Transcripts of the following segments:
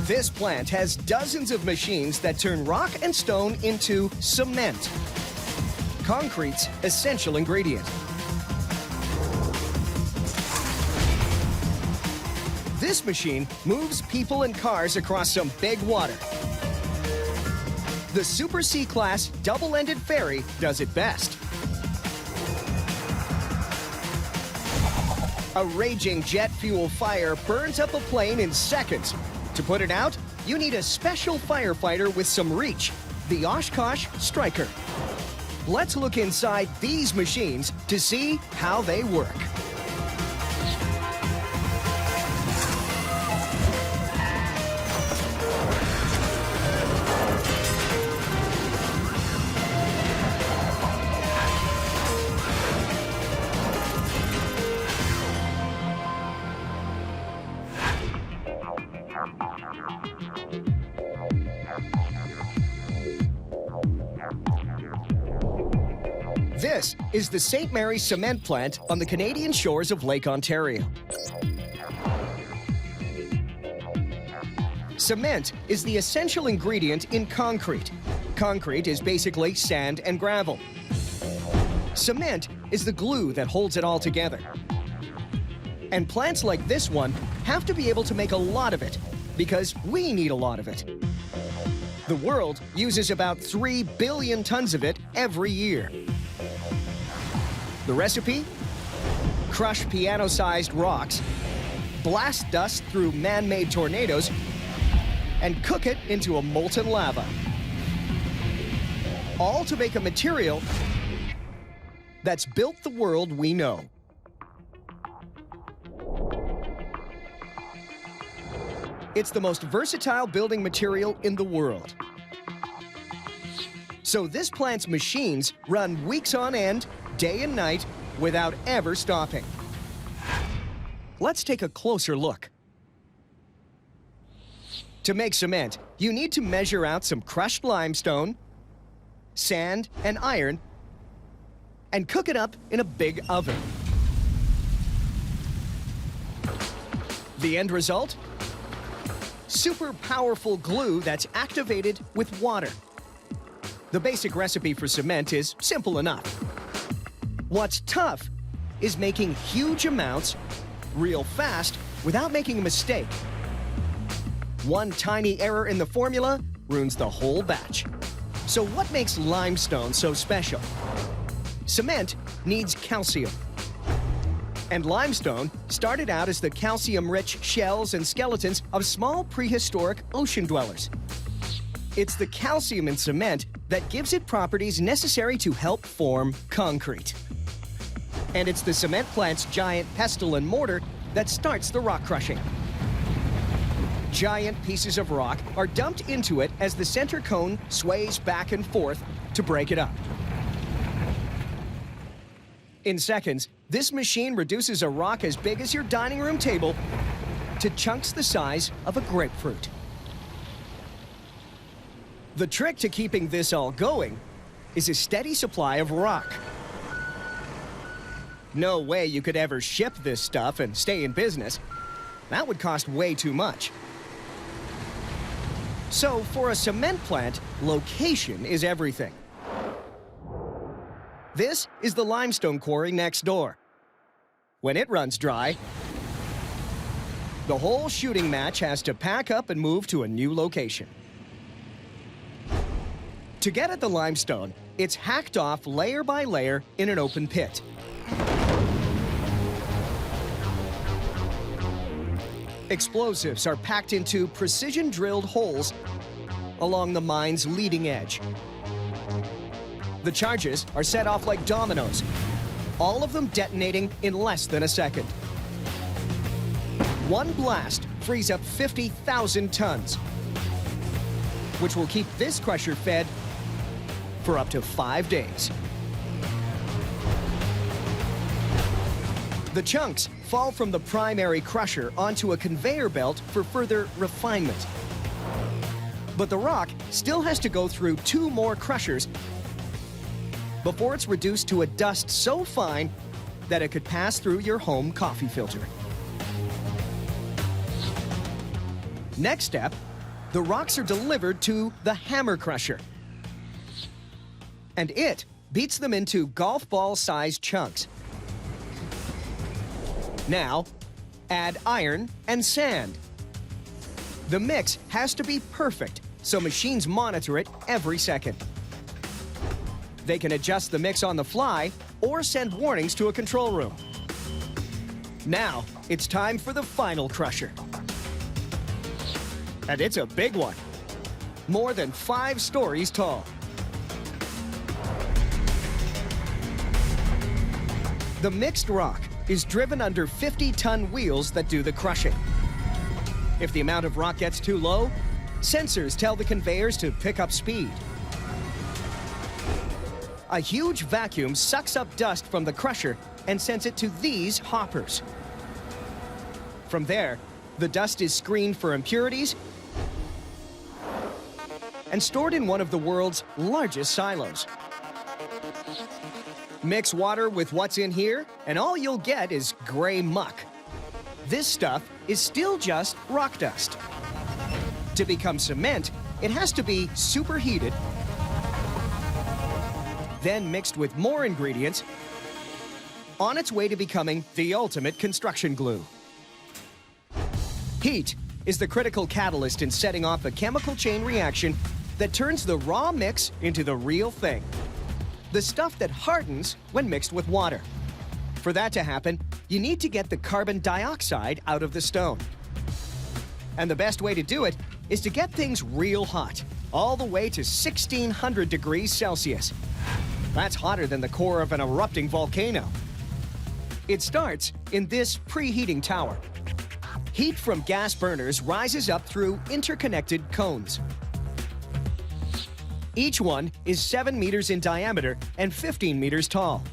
This plant has dozens of machines that turn rock and stone into cement, concrete's essential ingredient. This machine moves people and cars across some big water. The Super C-Class double-ended ferry does it best. A raging jet fuel fire burns up a plane in seconds. To put it out, you need a special firefighter with some reach, the Oshkosh Striker. Let's look inside these machines to see how they work. This is the St. Mary's cement plant on the Canadian shores of Lake Ontario. Cement is the essential ingredient in concrete. Concrete is basically sand and gravel. Cement is the glue that holds it all together. And plants like this one have to be able to make a lot of it, because we need a lot of it. The world uses about 3 billion tons of it every year. The recipe? Crush piano-sized rocks, blast dust through man-made tornadoes, and cook it into a molten lava. All to make a material that's built the world we know. It's the most versatile building material in the world. So this plant's machines run weeks on end, day and night, without ever stopping. Let's take a closer look. To make cement, you need to measure out some crushed limestone, sand, and iron, and cook it up in a big oven. The end result? Super powerful glue that's activated with water. The basic recipe for cement is simple enough. What's tough is making huge amounts real fast without making a mistake. One tiny error in the formula ruins the whole batch. So what makes limestone so special? Cement needs calcium. And limestone started out as the calcium-rich shells and skeletons of small prehistoric ocean dwellers. It's the calcium in cement that gives it properties necessary to help form concrete. And it's the cement plant's giant pestle and mortar that starts the rock crushing. Giant pieces of rock are dumped into it as the center cone sways back and forth to break it up. In seconds, this machine reduces a rock as big as your dining room table to chunks the size of a grapefruit. The trick to keeping this all going is a steady supply of rock. No way you could ever ship this stuff and stay in business. That would cost way too much. So for a cement plant, location is everything. This is the limestone quarry next door. When it runs dry, the whole shooting match has to pack up and move to a new location. To get at the limestone, it's hacked off layer by layer in an open pit. Explosives are packed into precision-drilled holes along the mine's leading edge. The charges are set off like dominoes, all of them detonating in less than a second. One blast frees up 50,000 tons, which will keep this crusher fed for up to 5 days. The chunks fall from the primary crusher onto a conveyor belt for further refinement. But the rock still has to go through 2 more crushers before it's reduced to a dust so fine that it could pass through your home coffee filter. Next step, the rocks are delivered to the hammer crusher. And it beats them into golf ball-sized chunks. Now, add iron and sand. The mix has to be perfect, so machines monitor it every second. They can adjust the mix on the fly or send warnings to a control room. Now, it's time for the final crusher. And it's a big one, more than 5 stories tall. The mixed rock is driven under 50-ton wheels that do the crushing. If the amount of rock gets too low, sensors tell the conveyors to pick up speed. A huge vacuum sucks up dust from the crusher and sends it to these hoppers. From there, the dust is screened for impurities and stored in one of the world's largest silos. Mix water with what's in here, and all you'll get is gray muck. This stuff is still just rock dust. To become cement, it has to be superheated, then mixed with more ingredients, on its way to becoming the ultimate construction glue. Heat is the critical catalyst in setting off a chemical chain reaction that turns the raw mix into the real thing. The stuff that hardens when mixed with water. For that to happen, you need to get the carbon dioxide out of the stone. And the best way to do it is to get things real hot, all the way to 1600 degrees Celsius. That's hotter than the core of an erupting volcano. It starts in this preheating tower. Heat from gas burners rises up through interconnected cones. Each one is 7 meters in diameter and 15 meters tall.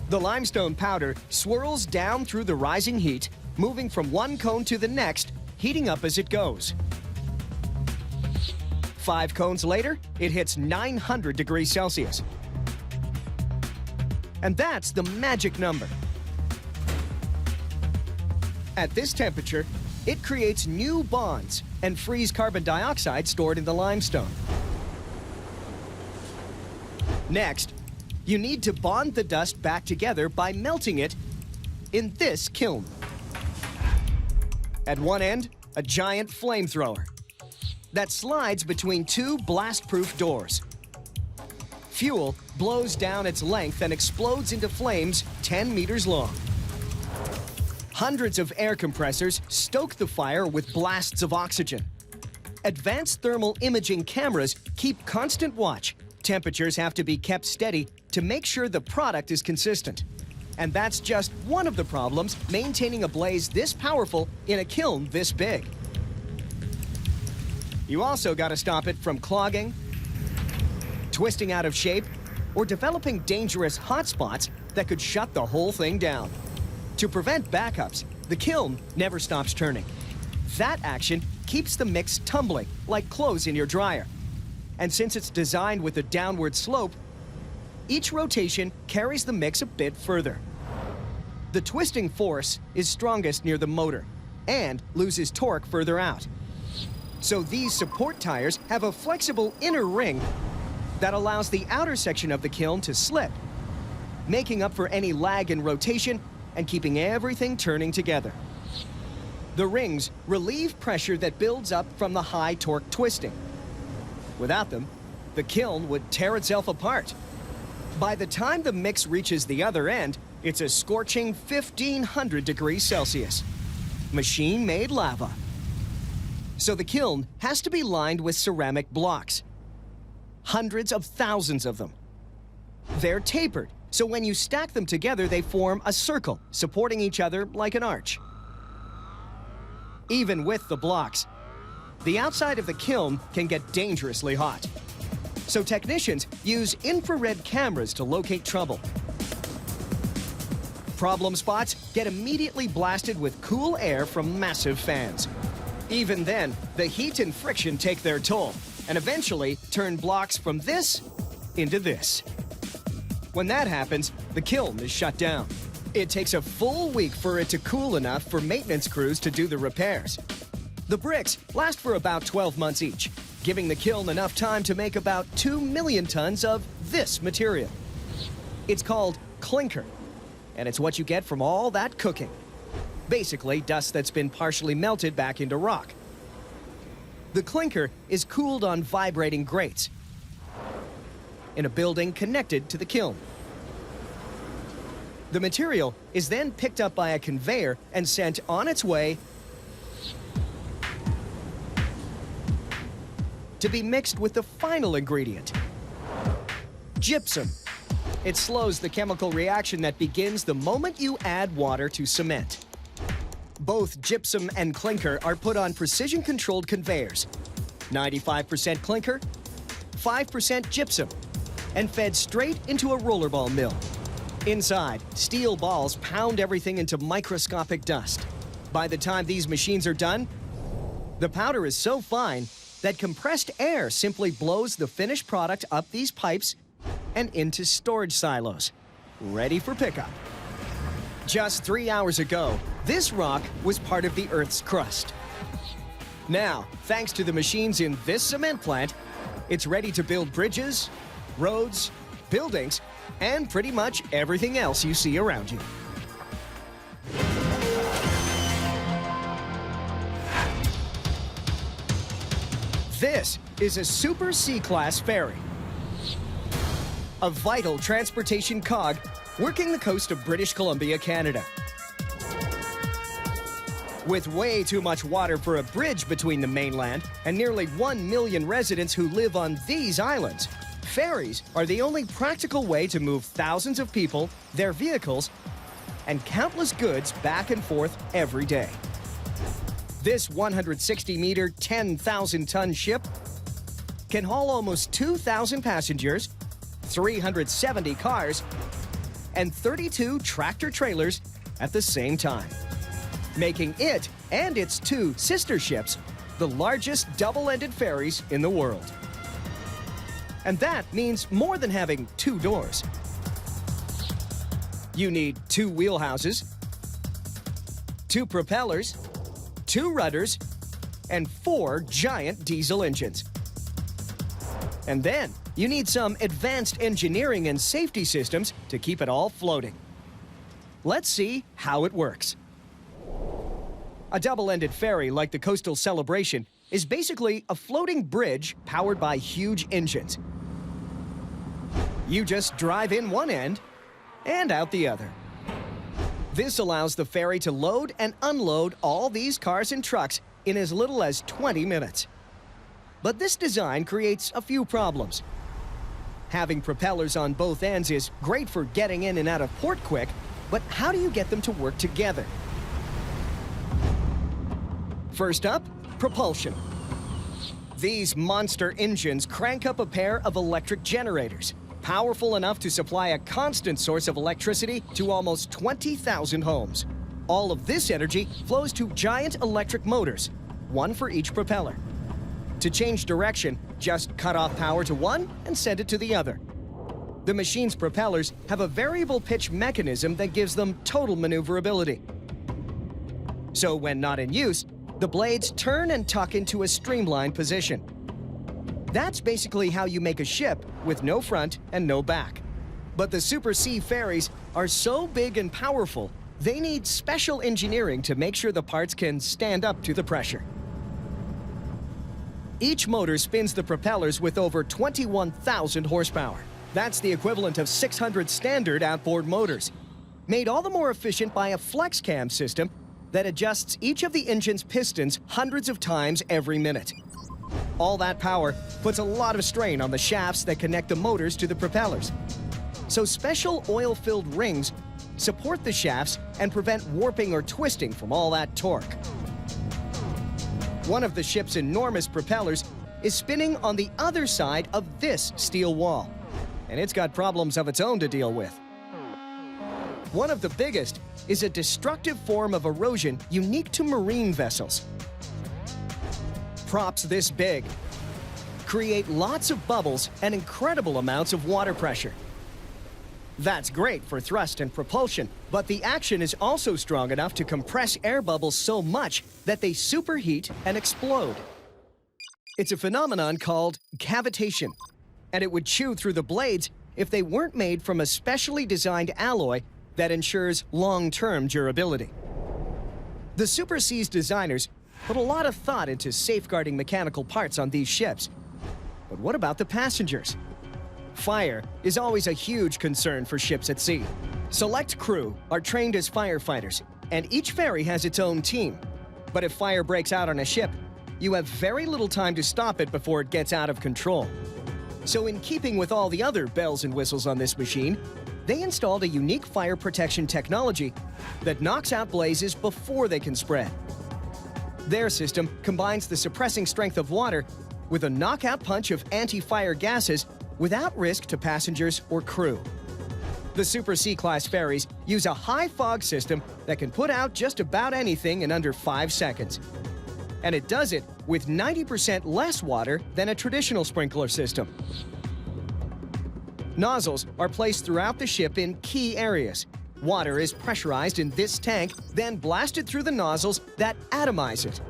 The limestone powder swirls down through the rising heat, moving from one cone to the next, heating up as it goes. 5 cones later, it hits 900 degrees Celsius. And that's the magic number. At this temperature, it creates new bonds and frees carbon dioxide stored in the limestone. Next, you need to bond the dust back together by melting it in this kiln. At one end, a giant flamethrower that slides between 2 blast-proof doors. Fuel blows down its length and explodes into flames 10 meters long. Hundreds of air compressors stoke the fire with blasts of oxygen. Advanced thermal imaging cameras keep constant watch. Temperatures have to be kept steady to make sure the product is consistent. And that's just one of the problems maintaining a blaze this powerful in a kiln this big. You also got to stop it from clogging, twisting out of shape, or developing dangerous hotspots that could shut the whole thing down. To prevent backups, the kiln never stops turning. That action keeps the mix tumbling like clothes in your dryer. And since it's designed with a downward slope, each rotation carries the mix a bit further. The twisting force is strongest near the motor and loses torque further out. So these support tires have a flexible inner ring that allows the outer section of the kiln to slip, making up for any lag in rotation and keeping everything turning together. The rings relieve pressure that builds up from the high torque twisting. Without them, the kiln would tear itself apart. By the time the mix reaches the other end, it's a scorching 1500 degrees Celsius. Machine-made lava. So the kiln has to be lined with ceramic blocks. Hundreds of thousands of them. They're tapered, so when you stack them together, they form a circle, supporting each other like an arch. Even with the blocks, the outside of the kiln can get dangerously hot. So technicians use infrared cameras to locate trouble. Problem spots get immediately blasted with cool air from massive fans. Even then, the heat and friction take their toll, and eventually turn blocks from this into this. When that happens, the kiln is shut down. It takes a full week for it to cool enough for maintenance crews to do the repairs. The bricks last for about 12 months each, giving the kiln enough time to make about 2 million tons of this material. It's called clinker, and it's what you get from all that cooking. Basically, dust that's been partially melted back into rock. The clinker is cooled on vibrating grates in a building connected to the kiln. The material is then picked up by a conveyor and sent on its way to be mixed with the final ingredient, gypsum. It slows the chemical reaction that begins the moment you add water to cement. Both gypsum and clinker are put on precision-controlled conveyors. 95% clinker, 5% gypsum, and fed straight into a rollerball mill. Inside, steel balls pound everything into microscopic dust. By the time these machines are done, the powder is so fine that compressed air simply blows the finished product up these pipes and into storage silos, ready for pickup. Just 3 hours ago, this rock was part of the Earth's crust. Now, thanks to the machines in this cement plant, it's ready to build bridges, roads, buildings, and pretty much everything else you see around you. This is a Super C-Class ferry, a vital transportation cog working the coast of British Columbia, Canada. With way too much water for a bridge between the mainland and nearly 1 million residents who live on these islands, ferries are the only practical way to move thousands of people, their vehicles, and countless goods back and forth every day. This 160-meter, 10,000-ton ship can haul almost 2,000 passengers, 370 cars, and 32 tractor-trailers at the same time, making it and its 2 sister ships the largest double-ended ferries in the world. And that means more than having 2 doors. You need 2 wheelhouses, 2 propellers, 2 rudders, and 4 giant diesel engines. And then you need some advanced engineering and safety systems to keep it all floating. Let's see how it works. A double-ended ferry like the Coastal Celebration is basically a floating bridge powered by huge engines. You just drive in one end and out the other. This allows the ferry to load and unload all these cars and trucks in as little as 20 minutes. But this design creates a few problems. Having propellers on both ends is great for getting in and out of port quick, but how do you get them to work together? First up, propulsion. These monster engines crank up a pair of electric generators, powerful enough to supply a constant source of electricity to almost 20,000 homes. All of this energy flows to giant electric motors, one for each propeller. To change direction, just cut off power to one and send it to the other. The machine's propellers have a variable pitch mechanism that gives them total maneuverability. So when not in use, the blades turn and tuck into a streamlined position. That's basically how you make a ship with no front and no back. But the Super C ferries are so big and powerful, they need special engineering to make sure the parts can stand up to the pressure. Each motor spins the propellers with over 21,000 horsepower. That's the equivalent of 600 standard outboard motors, made all the more efficient by a flex cam system that adjusts each of the engine's pistons hundreds of times every minute. All that power puts a lot of strain on the shafts that connect the motors to the propellers. So special oil-filled rings support the shafts and prevent warping or twisting from all that torque. One of the ship's enormous propellers is spinning on the other side of this steel wall, and it's got problems of its own to deal with. One of the biggest is a destructive form of erosion unique to marine vessels. Props this big create lots of bubbles and incredible amounts of water pressure. That's great for thrust and propulsion, but the action is also strong enough to compress air bubbles so much that they superheat and explode. It's a phenomenon called cavitation, and it would chew through the blades if they weren't made from a specially designed alloy that ensures long-term durability. The Super C's designers put a lot of thought into safeguarding mechanical parts on these ships. But what about the passengers? Fire is always a huge concern for ships at sea. Select crew are trained as firefighters, and each ferry has its own team. But if fire breaks out on a ship, you have very little time to stop it before it gets out of control. So in keeping with all the other bells and whistles on this machine, they installed a unique fire protection technology that knocks out blazes before they can spread. Their system combines the suppressing strength of water with a knockout punch of anti-fire gases without risk to passengers or crew. The Super C-Class ferries use a high fog system that can put out just about anything in under 5 seconds. And it does it with 90% less water than a traditional sprinkler system. Nozzles are placed throughout the ship in key areas. Water is pressurized in this tank, then blasted through the nozzles that atomize it.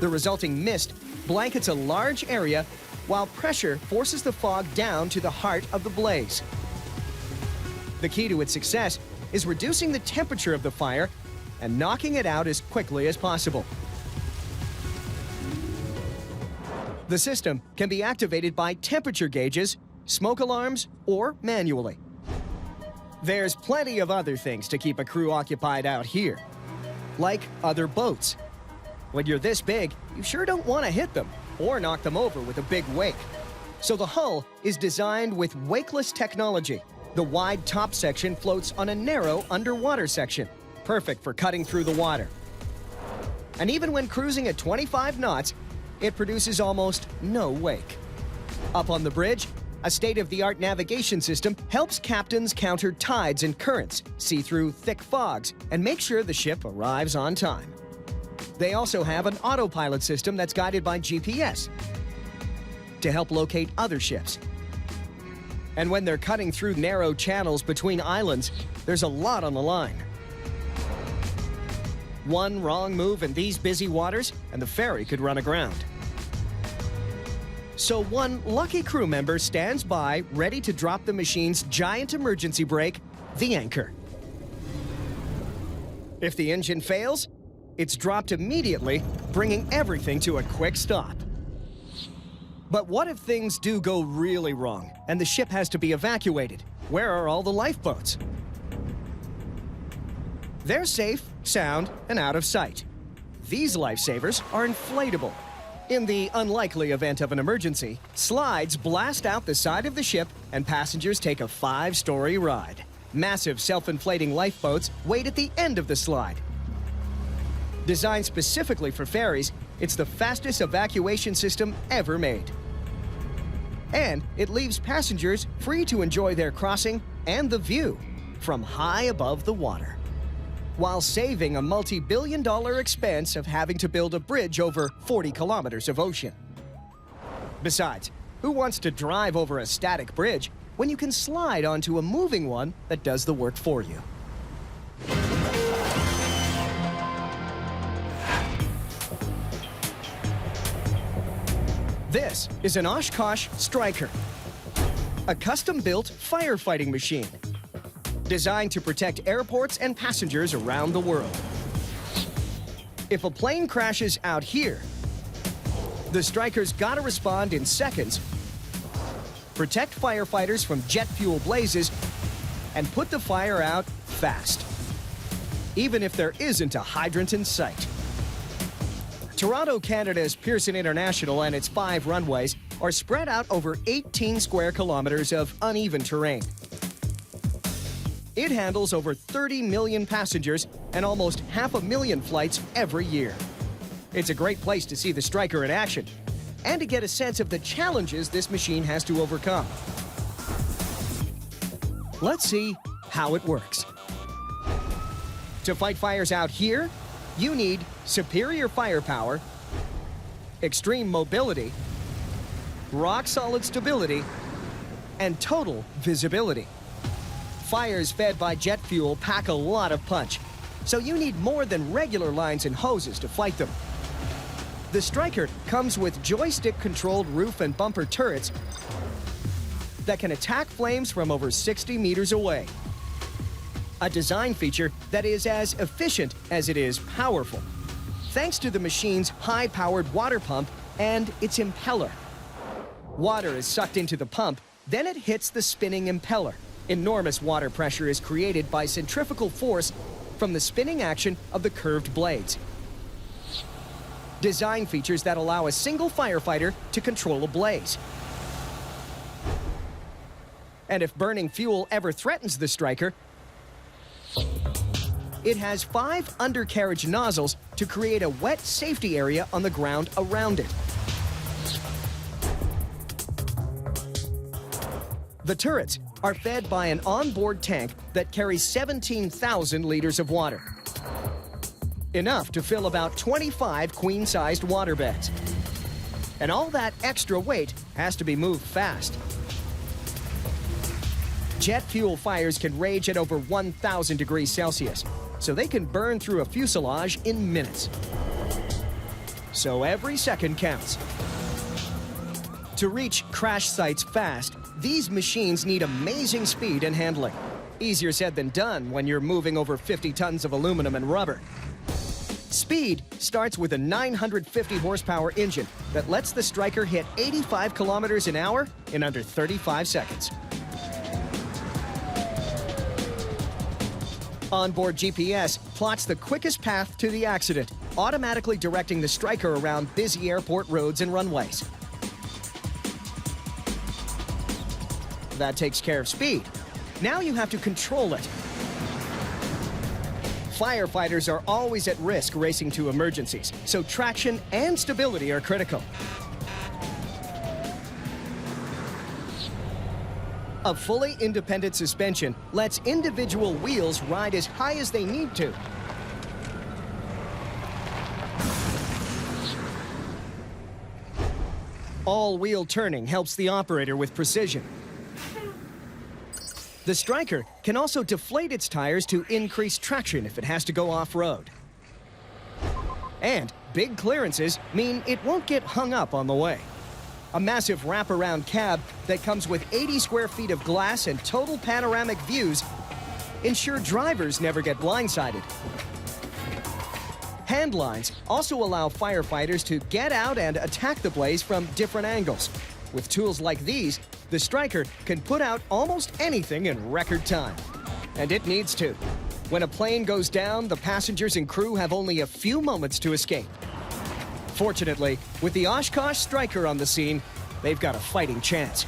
The resulting mist blankets a large area, while pressure forces the fog down to the heart of the blaze. The key to its success is reducing the temperature of the fire and knocking it out as quickly as possible. The system can be activated by temperature gauges, smoke alarms, or manually. There's plenty of other things to keep a crew occupied out here, like other boats. When you're this big, you sure don't want to hit them or knock them over with a big wake. So the hull is designed with wakeless technology. The wide top section floats on a narrow underwater section, perfect for cutting through the water. And even when cruising at 25 knots, it produces almost no wake. Up on the bridge, a state-of-the-art navigation system helps captains counter tides and currents, see through thick fogs, and make sure the ship arrives on time. They also have an autopilot system that's guided by GPS to help locate other ships. And when they're cutting through narrow channels between islands, there's a lot on the line. One wrong move in these busy waters, and the ferry could run aground. So one lucky crew member stands by, ready to drop the machine's giant emergency brake, the anchor. If the engine fails, it's dropped immediately, bringing everything to a quick stop. But what if things do go really wrong and the ship has to be evacuated? Where are all the lifeboats? They're safe, sound, and out of sight. These lifesavers are inflatable. In the unlikely event of an emergency, slides blast out the side of the ship and passengers take a 5-story ride. Massive self-inflating lifeboats wait at the end of the slide. Designed specifically for ferries, it's the fastest evacuation system ever made. And it leaves passengers free to enjoy their crossing and the view from high above the water, while saving a multi-billion-dollar expense of having to build a bridge over 40 kilometers of ocean. Besides, who wants to drive over a static bridge when you can slide onto a moving one that does the work for you? This is an Oshkosh Striker, a custom-built firefighting machine designed to protect airports and passengers around the world. If a plane crashes out here, the Striker's gotta respond in seconds, protect firefighters from jet fuel blazes, and put the fire out fast, even if there isn't a hydrant in sight. Toronto, Canada's Pearson International and its 5 runways are spread out over 18 square kilometers of uneven terrain. It handles over 30 million passengers and almost 500,000 flights every year. It's a great place to see the Striker in action and to get a sense of the challenges this machine has to overcome. Let's see how it works. To fight fires out here, you need superior firepower, extreme mobility, rock-solid stability, and total visibility. Fires fed by jet fuel pack a lot of punch, so you need more than regular lines and hoses to fight them. The Striker comes with joystick-controlled roof and bumper turrets that can attack flames from over 60 meters away. A design feature that is as efficient as it is powerful, thanks to the machine's high-powered water pump and its impeller. Water is sucked into the pump, then it hits the spinning impeller. Enormous water pressure is created by centrifugal force from the spinning action of the curved blades. Design features that allow a single firefighter to control a blaze. And if burning fuel ever threatens the Striker, it has 5 undercarriage nozzles to create a wet safety area on the ground around it. The turrets are fed by an onboard tank that carries 17,000 liters of water. Enough to fill about 25 queen-sized waterbeds. And all that extra weight has to be moved fast. Jet fuel fires can rage at over 1,000 degrees Celsius, so they can burn through a fuselage in minutes. So every second counts. To reach crash sites fast, these machines need amazing speed and handling. Easier said than done when you're moving over 50 tons of aluminum and rubber. Speed starts with a 950 horsepower engine that lets the Striker hit 85 kilometers an hour in under 35 seconds. Onboard GPS plots the quickest path to the accident, automatically directing the Striker around busy airport roads and runways. That takes care of speed. Now you have to control it. Firefighters are always at risk racing to emergencies, so traction and stability are critical. A fully independent suspension lets individual wheels ride as high as they need to. All-wheel turning helps the operator with precision. The Striker can also deflate its tires to increase traction if it has to go off-road. And big clearances mean it won't get hung up on the way. A massive wraparound cab that comes with 80 square feet of glass and total panoramic views ensure drivers never get blindsided. Hand lines also allow firefighters to get out and attack the blaze from different angles. With tools like these, the Striker can put out almost anything in record time. And it needs to. When a plane goes down, the passengers and crew have only a few moments to escape. Fortunately, with the Oshkosh Striker on the scene, they've got a fighting chance.